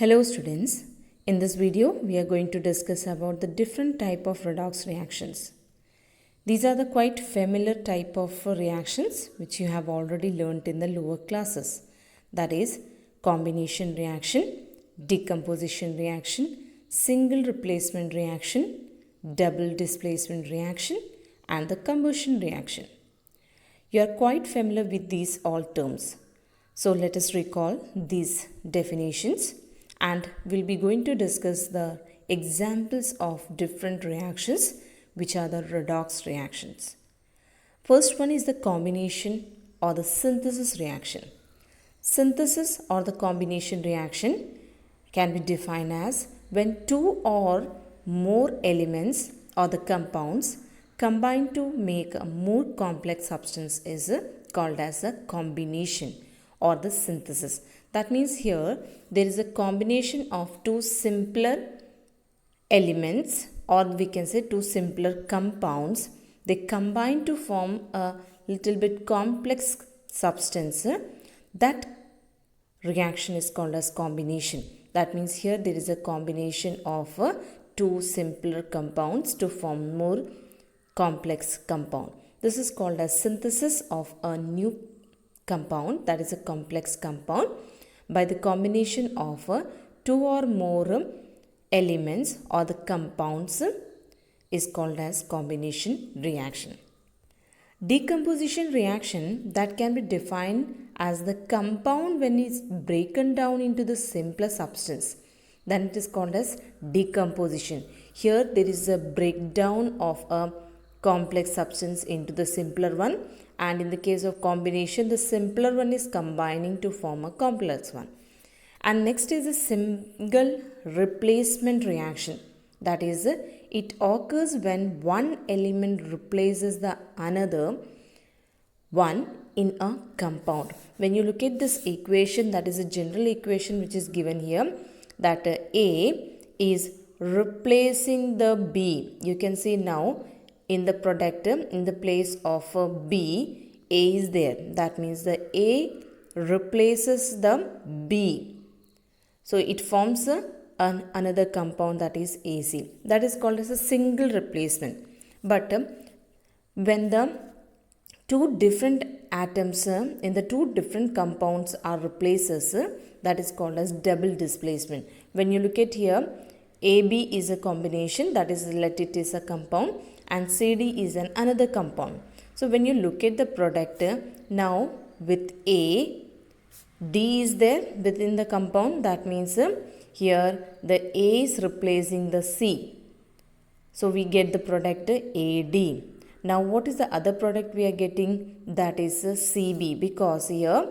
Hello students, in this video we are going to discuss about the different type of redox reactions. These are the quite familiar type of reactions which you have already learnt in the lower classes. That is combination reaction, decomposition reaction, single replacement reaction, double displacement reaction and the combustion reaction. You are quite familiar with these all terms. So let us recall these definitions and we'll be going to discuss the examples of different reactions which are the redox reactions. First one is the combination or the synthesis reaction. Synthesis or the combination reaction can be defined as when two or more elements or the compounds combine to make a more complex substance is called as a combination or the synthesis. That means here there is a combination of two simpler elements or we can say two simpler compounds. They combine to form a little bit complex substance. That reaction is called as combination. That means here there is a combination of two simpler compounds to form more complex compound. This is called as synthesis of a new compound, that is a complex compound, by the combination of two or more elements or the compounds is called as combination reaction. Decomposition reaction that can be defined as the compound when it's broken down into the simpler substance, then it is called as decomposition. Here there is a breakdown of a complex substance into the simpler one, and in the case of combination the simpler one is combining to form a complex one. And next is a single replacement reaction. That is, it occurs when one element replaces the another one in a compound. When you look at this equation, that is a general equation which is given here, that A is replacing the B. You can see now in the product, in the place of B, A is there. That means the A replaces the B. So it forms another compound, that is AC. That is called as a single replacement. But when the two different atoms in the two different compounds are replaces, that is called as double displacement. When you look at here, AB is a combination, that is let it is a compound, and CD is another compound. So when you look at the product, now with A, D is there within the compound. That means here the A is replacing the C. So we get the product AD. Now what is the other product we are getting? That is CB, because here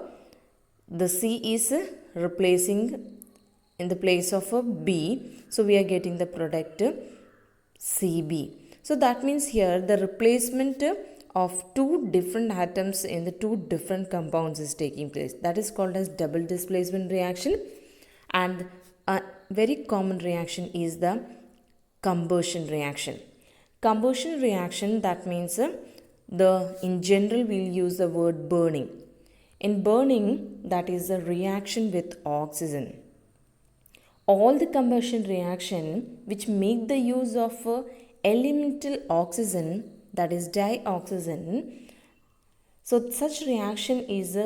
the C is replacing in the place of a B. So we are getting the product CB. So that means here the replacement of two different atoms in the two different compounds is taking place. That is called as double displacement reaction. And a very common reaction is the combustion reaction. Combustion reaction, that means in general we'll use the word burning. In burning, that is a reaction with oxygen. All the combustion reaction which make the use of elemental oxygen, that is dioxygen. So such reaction is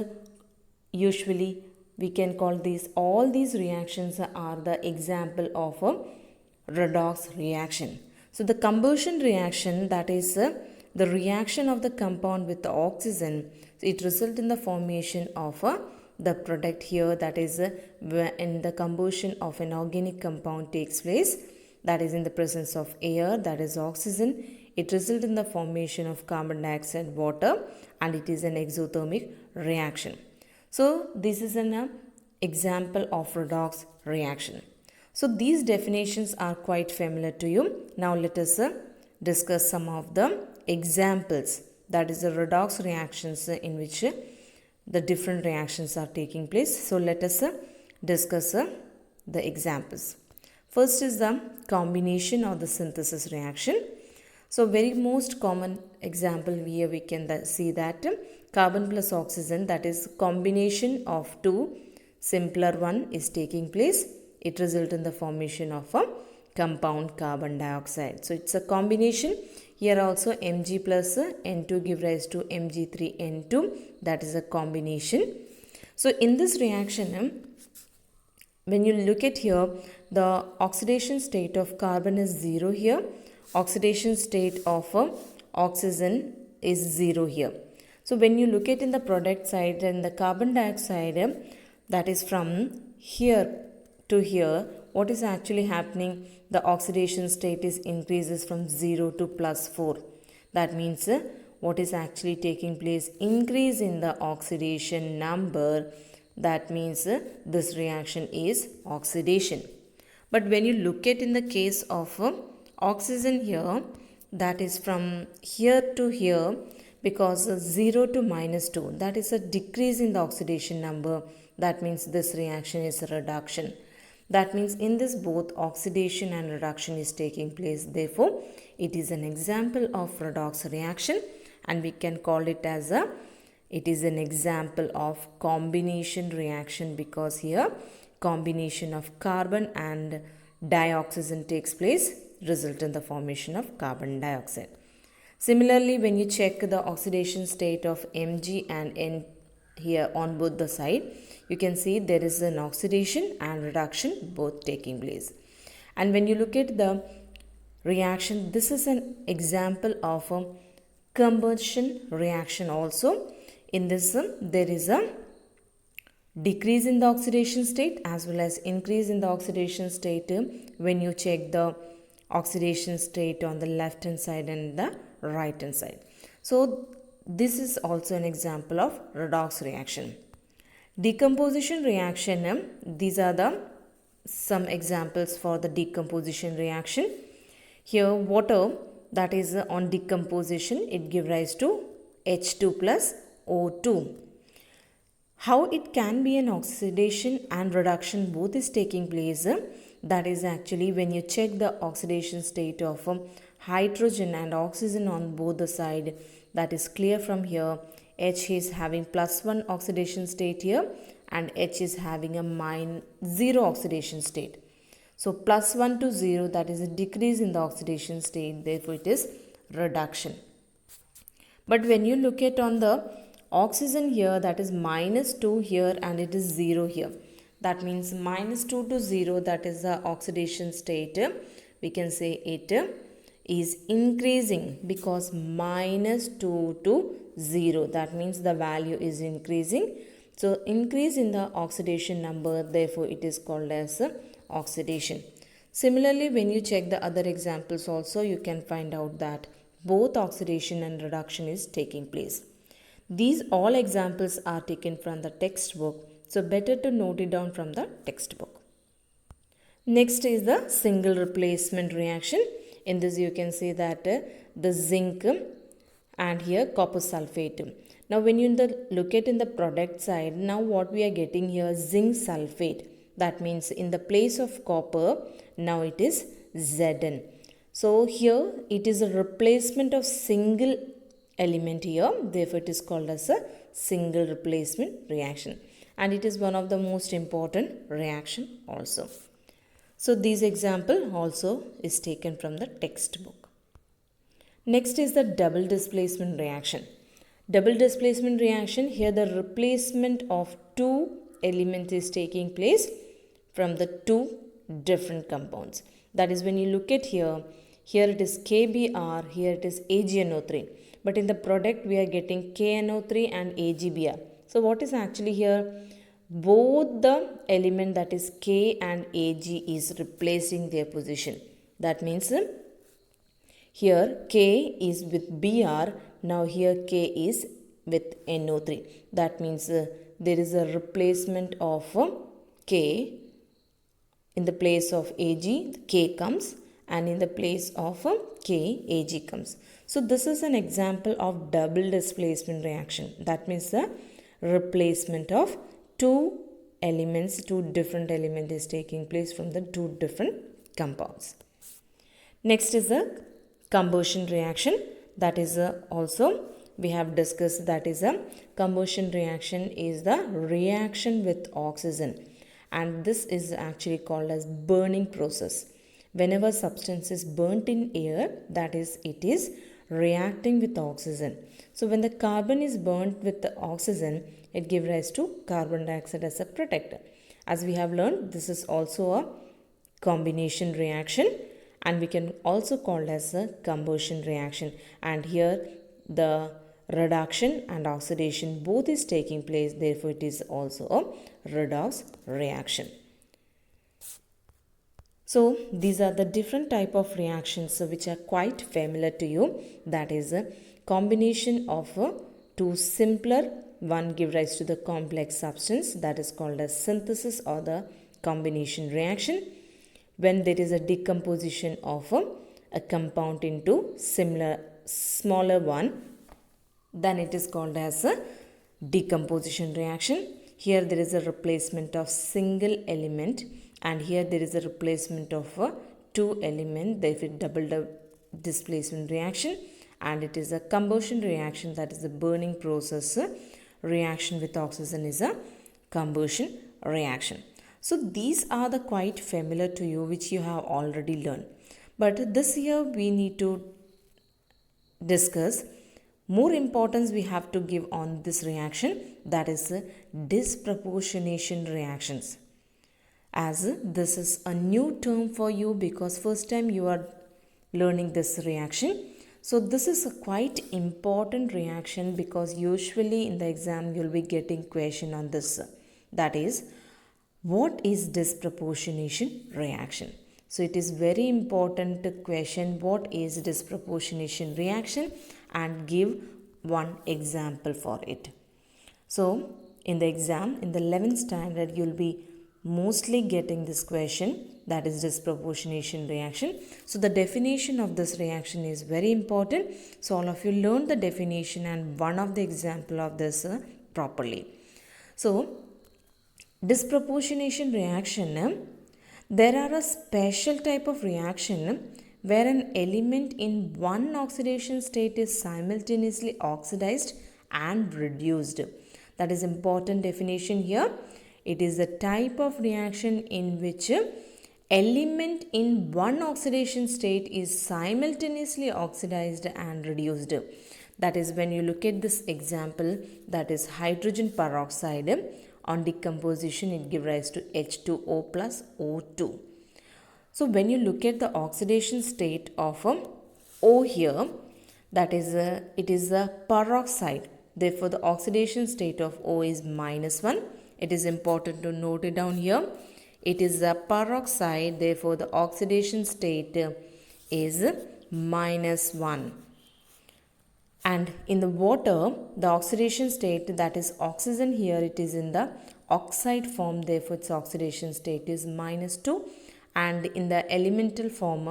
usually we can call these, all these reactions are the example of a redox reaction. So the combustion reaction, that is the reaction of the compound with the oxygen, it results in the formation of the product here, that is when the combustion of an organic compound takes place, that is in the presence of air, that is oxygen, it results in the formation of carbon dioxide, water, and it is an exothermic reaction. So this is an example of redox reaction. So these definitions are quite familiar to you. Now let us discuss some of the examples, that is the redox reactions in which the different reactions are taking place. So let us discuss the examples. First is the combination or the synthesis reaction. So very most common example here we can see that carbon plus oxygen, that is combination of two simpler one is taking place. it results in the formation of a compound carbon dioxide. So it's a combination. Here also Mg plus N2 give rise to Mg3N2. That is a combination. So in this reaction, when you look at here, the oxidation state of carbon is 0 here. Oxidation state of oxygen is 0 here. So when you look at in the product side, then the carbon dioxide, that is from here to here, what is actually happening? The oxidation state is increases from 0 to +4. That means what is actually taking place? Increase in the oxidation number. That means this reaction is oxidation. But when you look at in the case of oxygen here, that is from here to here, because 0 to -2, that is a decrease in the oxidation number. That means this reaction is a reduction. That means in this both oxidation and reduction is taking place. Therefore, it is an example of redox reaction, and we can call it as it is an example of combination reaction, because here combination of carbon and dioxygen takes place, result in the formation of carbon dioxide. Similarly, when you check the oxidation state of Mg and N here on both the side, you can see there is an oxidation and reduction both taking place. And when you look at the reaction, this is an example of a combustion reaction also. In this, there is a decrease in the oxidation state as well as increase in the oxidation state when you check the oxidation state on the left hand side and the right hand side. So this is also an example of redox reaction. Decomposition reaction, these are the some examples for the decomposition reaction. Here water, that is on decomposition, it gives rise to H2 plus O2. How it can be an oxidation and reduction both is taking place, that is actually when you check the oxidation state of hydrogen and oxygen on both the side, that is clear from here. H is having +1 oxidation state here and H is having a -0 oxidation state. So +1 to 0, that is a decrease in the oxidation state, therefore it is reduction. But when you look at on the oxygen here, that is -2 here and it is 0 here. That means -2 to 0, that is the oxidation state. We can say it is increasing because -2 to 0. That means the value is increasing. So increase in the oxidation number, therefore it is called as oxidation. Similarly, when you check the other examples also, you can find out that both oxidation and reduction is taking place. These all examples are taken from the textbook, so better to note it down from the textbook. Next is the single replacement reaction. In this you can see that the zinc and here copper sulfate. Now when you look at in the product side, now what we are getting here, zinc sulfate. That means in the place of copper, now it is Zn. So here it is a replacement of single element here, therefore it is called as a single replacement reaction, and it is one of the most important reaction also. So this example also is taken from the textbook. Next is the double displacement reaction. Double displacement reaction, here the replacement of two elements is taking place from the two different compounds. That is when you look at here it is KBr, here it is AgNO3. But in the product we are getting KNO3 and AgBr. So what is actually here? Both the element, that is K and Ag, is replacing their position. That means here K is with Br, now here K is with NO3. That means there is a replacement of K. In the place of Ag, K comes, and in the place of K, Ag comes. So this is an example of double displacement reaction. That means the replacement of two different elements is taking place from the two different compounds. Next is the combustion reaction. That is also we have discussed, that is a combustion reaction is the reaction with oxygen. and this is actually called as burning process. Whenever substance is burnt in air, that is, it is reacting with oxygen. So when the carbon is burnt with the oxygen, it gives rise to carbon dioxide as a product. As we have learned, this is also a combination reaction, and we can also call as a combustion reaction. And here the reduction and oxidation both is taking place, therefore it is also a redox reaction. So these are the different type of reactions which are quite familiar to you. That is a combination of two simpler, one give rise to the complex substance, that is called as synthesis or the combination reaction. When there is a decomposition of a compound into smaller one, then it is called as a decomposition reaction. Here there is a replacement of single element, and here there is a replacement of a two element, therefore double displacement reaction. And it is a combustion reaction, that is a burning process. Reaction with oxygen is a combustion reaction. So these are the quite familiar to you, which you have already learned. But this year we need to discuss more importance we have to give on this reaction, that is disproportionation reactions. As this is a new term for you because first time you are learning this reaction. So this is a quite important reaction because usually in the exam you will be getting question on this. That is, what is disproportionation reaction? So it is very important question, what is disproportionation reaction, and give one example for it. So in the exam, in the 11th standard, you will be mostly getting this question, that is disproportionation reaction. So the definition of this reaction is very important. So all of you learn the definition and one of the example of this properly. So disproportionation reaction, there are a special type of reaction where an element in one oxidation state is simultaneously oxidized and reduced. That is important definition here. It is a type of reaction in which element in one oxidation state is simultaneously oxidized and reduced. That is, when you look at this example, that is hydrogen peroxide, on decomposition it gives rise to H2O plus O2. So when you look at the oxidation state of O here, that is it is a peroxide. Therefore the oxidation state of O is -1. It is important to note it down here. It is a peroxide, therefore the oxidation state is -1. And in the water, the oxidation state, that is oxygen here, it is in the oxide form, therefore its oxidation state is -2. And in the elemental form,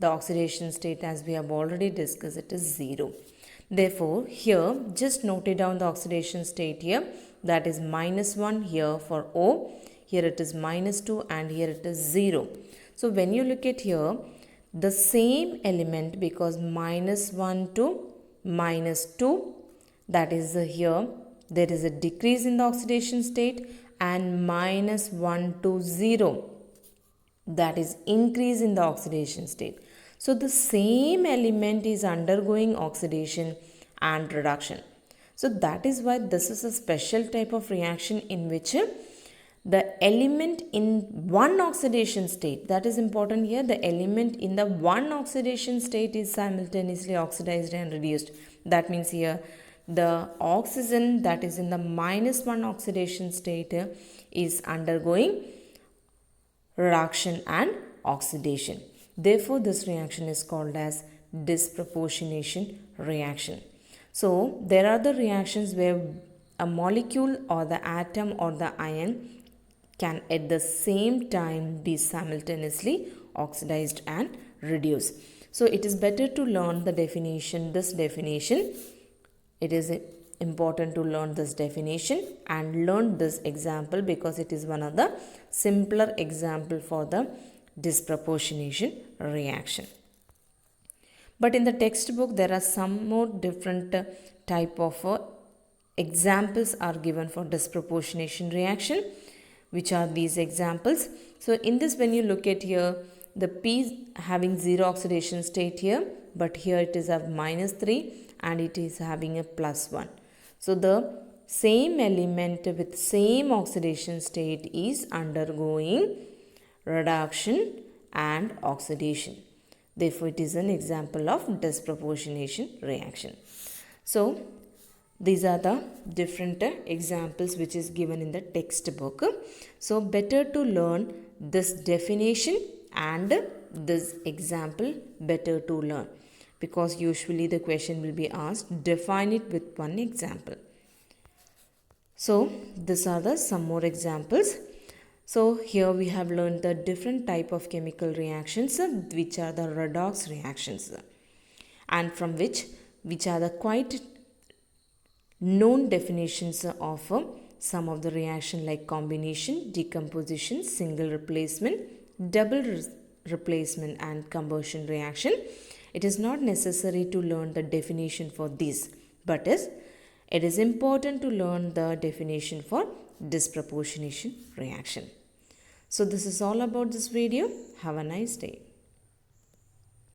the oxidation state, as we have already discussed, it is 0. Therefore, here just note it down the oxidation state here, that is -1 here for O, here it is -2, and here it is 0. So when you look at here, the same element, because -1 to -2, that is here there is a decrease in the oxidation state, and -1 to 0, that is increase in the oxidation state. So the same element is undergoing oxidation and reduction. So that is why this is a special type of reaction in which the element in one oxidation state, that is important here, the element in the one oxidation state is simultaneously oxidized and reduced. That means here the oxygen that is in the -1 oxidation state is undergoing reduction and oxidation. Therefore this reaction is called as disproportionation reaction. So there are the reactions where a molecule or the atom or the ion can at the same time be simultaneously oxidized and reduced. So it is better to learn the definition, this definition. It is important to learn this definition and learn this example because it is one of the simpler example for the disproportionation reaction. But in the textbook there are some more different type of examples are given for disproportionation reaction. Which are these examples? So in this, when you look at here, the P is having 0 oxidation state here, but here it is of -3 and it is having a +1. So the same element with same oxidation state is undergoing reduction and oxidation. Therefore, it is an example of disproportionation reaction. So these are the different examples which is given in the textbook. So better to learn this definition and this example, better to learn, because usually the question will be asked, define it with one example. So these are the some more examples. So here we have learned the different type of chemical reactions, which are the redox reactions, and from which are the quite known definitions of some of the reaction like combination, decomposition, single replacement, double replacement and combustion reaction. It is not necessary to learn the definition for this, but it is important to learn the definition for disproportionation reaction. So this is all about this video. Have a nice day.